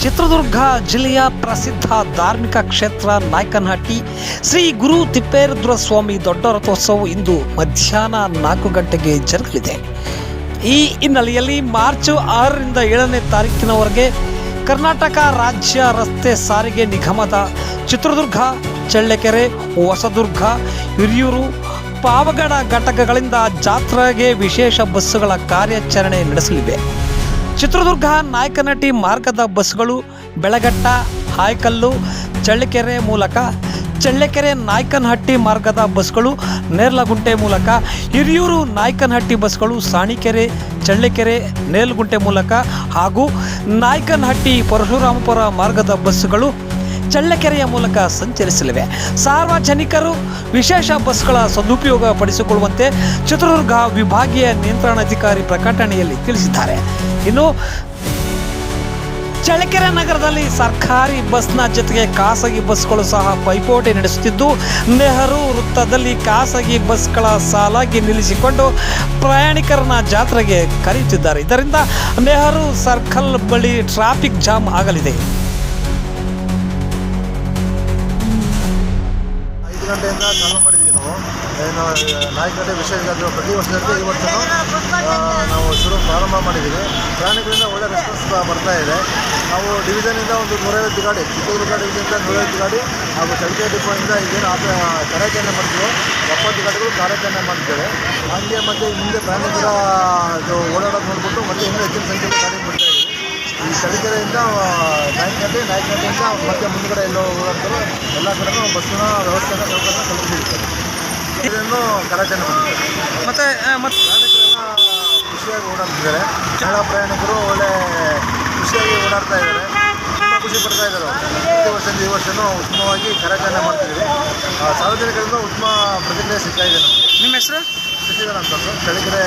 ಚಿತ್ರದುರ್ಗ ಜಿಲ್ಲೆಯ ಪ್ರಸಿದ್ಧ ಧಾರ್ಮಿಕ ಕ್ಷೇತ್ರ ನಾಯಕನಹಟ್ಟಿ ಶ್ರೀ ಗುರು ತಿಪ್ಪೇರುದ್ರ ಸ್ವಾಮಿ ದೊಡ್ಡ ರಥೋತ್ಸವ ಇಂದು ಮಧ್ಯಾಹ್ನ 4 ಗಂಟೆಗೆ ಜರುಗಲಿದೆ. ಈ ಹಿನ್ನೆಲೆಯಲ್ಲಿ ಮಾರ್ಚ್ 6ರಿಂದ 7ನೇ ತಾರೀಕಿನವರೆಗೆ ಕರ್ನಾಟಕ ರಾಜ್ಯ ರಸ್ತೆ ಸಾರಿಗೆ ನಿಗಮದ ಚಿತ್ರದುರ್ಗ, ಚಳ್ಳಕೆರೆ, ಹೊಸದುರ್ಗ, ಹಿರಿಯೂರು, ಪಾವಗಡ ಘಟಕಗಳಿಂದ ಜಾತ್ರೆಗೆ ವಿಶೇಷ ಬಸ್ಸುಗಳ ಕಾರ್ಯಾಚರಣೆ ನಡೆಸಲಿವೆ. ಚಿತ್ರದುರ್ಗ ನಾಯಕನಹಟ್ಟಿ ಮಾರ್ಗದ ಬಸ್ಸುಗಳು ಬೆಳಗಟ್ಟ, ಹಾಯ್ಕಲ್ಲು, ಚಳ್ಳಕೆರೆ ಮೂಲಕ, ಚಳ್ಳಕೆರೆ ನಾಯಕನಹಟ್ಟಿ ಮಾರ್ಗದ ಬಸ್ಗಳು ನೇರ್ಲಗುಂಟೆ ಮೂಲಕ, ಹಿರಿಯೂರು ನಾಯಕನಹಟ್ಟಿ ಬಸ್ಗಳು ಸಾಣಿಕೆರೆ, ಚಳ್ಳಕೆರೆ, ನೇಲ್ಗುಂಟೆ ಮೂಲಕ ಹಾಗೂ ನಾಯಕನಹಟ್ಟಿ ಪರಶುರಾಮಪುರ ಮಾರ್ಗದ ಬಸ್ಸುಗಳು ಚಳ್ಳಕೆರೆಯ ಮೂಲಕ ಸಂಚರಿಸಲಿವೆ. ಸಾರ್ವಜನಿಕರು ವಿಶೇಷ ಬಸ್ಗಳ ಸದುಪಯೋಗ ಪಡಿಸಿಕೊಳ್ಳುವಂತೆ ಚಿತ್ರದುರ್ಗ ವಿಭಾಗೀಯ ನಿಯಂತ್ರಣಾಧಿಕಾರಿ ಪ್ರಕಟಣೆಯಲ್ಲಿ ತಿಳಿಸಿದ್ದಾರೆ. ಇನ್ನು ಚಳ್ಳಕೆರೆ ನಗರದಲ್ಲಿ ಸರ್ಕಾರಿ ಬಸ್ನ ಜೊತೆಗೆ ಖಾಸಗಿ ಬಸ್ಗಳು ಸಹ ಪೈಪೋಟಿ ನಡೆಸುತ್ತಿದ್ದು, ನೆಹರು ವೃತ್ತದಲ್ಲಿ ಖಾಸಗಿ ಬಸ್ಗಳ ಸಾಲಾಗಿ ನಿಲ್ಲಿಸಿಕೊಂಡು ಪ್ರಯಾಣಿಕರನ್ನ ಜಾತ್ರೆಗೆ ಕರೆಯುತ್ತಿದ್ದಾರೆ. ಇದರಿಂದ ನೆಹರು ಸರ್ಕಲ್ ಬಳಿ ಟ್ರಾಫಿಕ್ ಜಾಮ್ ಆಗಲಿದೆ. 5 ಗಂಟೆಯಿಂದ ಚಾಲೂ ಮಾಡಿದ್ದೀವಿ. ನಾಯಕನಹಟ್ಟಿ ವಿಶೇಷ ಜಾತ್ರೆ ಪ್ರತಿ ವರ್ಷದಂತೆ ಈ ವರ್ಷವೂ ನಾವು ಪ್ರಾರಂಭ ಮಾಡಿದ್ದೀವಿ. ಪ್ರಯಾಣಿಕರಿಂದ ಒಳ್ಳೆ ರೆಸ್ಪಾನ್ಸ್ ಬರ್ತಾ ಇದೆ. ನಾವು ಡಿವಿಷನಿಂದ ಒಂದು 150 ಗಾಡಿ, ಚಿತ್ರದುರ್ಗ ಡಿವಿಷನಿಂದ 150 ಗಾಡಿ ಹಾಗೂ ಚಳ್ಳಕೆರೆ ಡಿಪೋಯಿಂದ ಈಗೇನು ಕಾರ್ಯಾಚರಣೆ ಮಾಡ್ತೀವೋ 70 ಗಾಡಿಗಳು ಕಾರ್ಯಾಚರಣೆ ಮಾಡ್ತೇವೆ. ಹಾಗೆ ಮತ್ತು ಮುಂದೆ ಪ್ರಯಾಣಿಕರ ಓಡಾಡೋದು ನೋಡಿಬಿಟ್ಟು ಮತ್ತೆ ಇನ್ನೂ ಹೆಚ್ಚಿನ ಸಂಖ್ಯೆಯಲ್ಲಿ ಗಾಡಿ ಬಿಡ್ತಾ ಇದ್ದೀವಿ. ಈ ಚಳ್ಳಕೆರೆಯಿಂದ ನಾಯಕನಹಟ್ಟಿಯಿಂದ ಮತ್ತೆ ಮುಂದುಗಡೆ ಎಲ್ಲೋ ಓಡಾಡ್ತಾರೋ ಎಲ್ಲ ಕಡೆನೂ ಬಸ್ಸಿನ ವ್ಯವಸ್ಥೆನ ಸೌಕರ್ಯ ಕಲ್ಪಿಸಿರ್ತಾರೆ. ಇದನ್ನು ಕಾರ್ಯಾಚರಣೆ ಮಾಡ್ತಾರೆ. ಮತ್ತೆ ಪ್ರಯಾಣಿಕರೆಲ್ಲ ಖುಷಿಯಾಗಿ ಓಡಾಡ್ತಿದ್ದಾರೆ. ಮಹಿಳಾ ಪ್ರಯಾಣಿಕರು ಒಳ್ಳೆ ಖುಷಿಯಾಗಿ ಓಡಾಡ್ತಾ ಇದ್ದಾರೆ. ತುಂಬ ಖುಷಿ ಪಡ್ತಾ ಇದ್ದಾರೆ. ಪ್ರತಿ ವರ್ಷದಿಂದ ಈ ವರ್ಷವೂ ಉತ್ತಮವಾಗಿ ಕಾರ್ಯಾಚರಣೆ ಮಾಡ್ತಿದ್ದೀವಿ. ಸಾರ್ವಜನಿಕರಿಂದ ಉತ್ತಮ ಪ್ರತಿಕ್ರಿಯೆ ಸಿಗ್ತಾ ಇದೆ ನಮಗೆ. ನಿಮ್ಮ ಹೆಸರು? ಶಶಿಧರ್ ಅಂತಂದು ಚಳ್ಳಕೆರೆ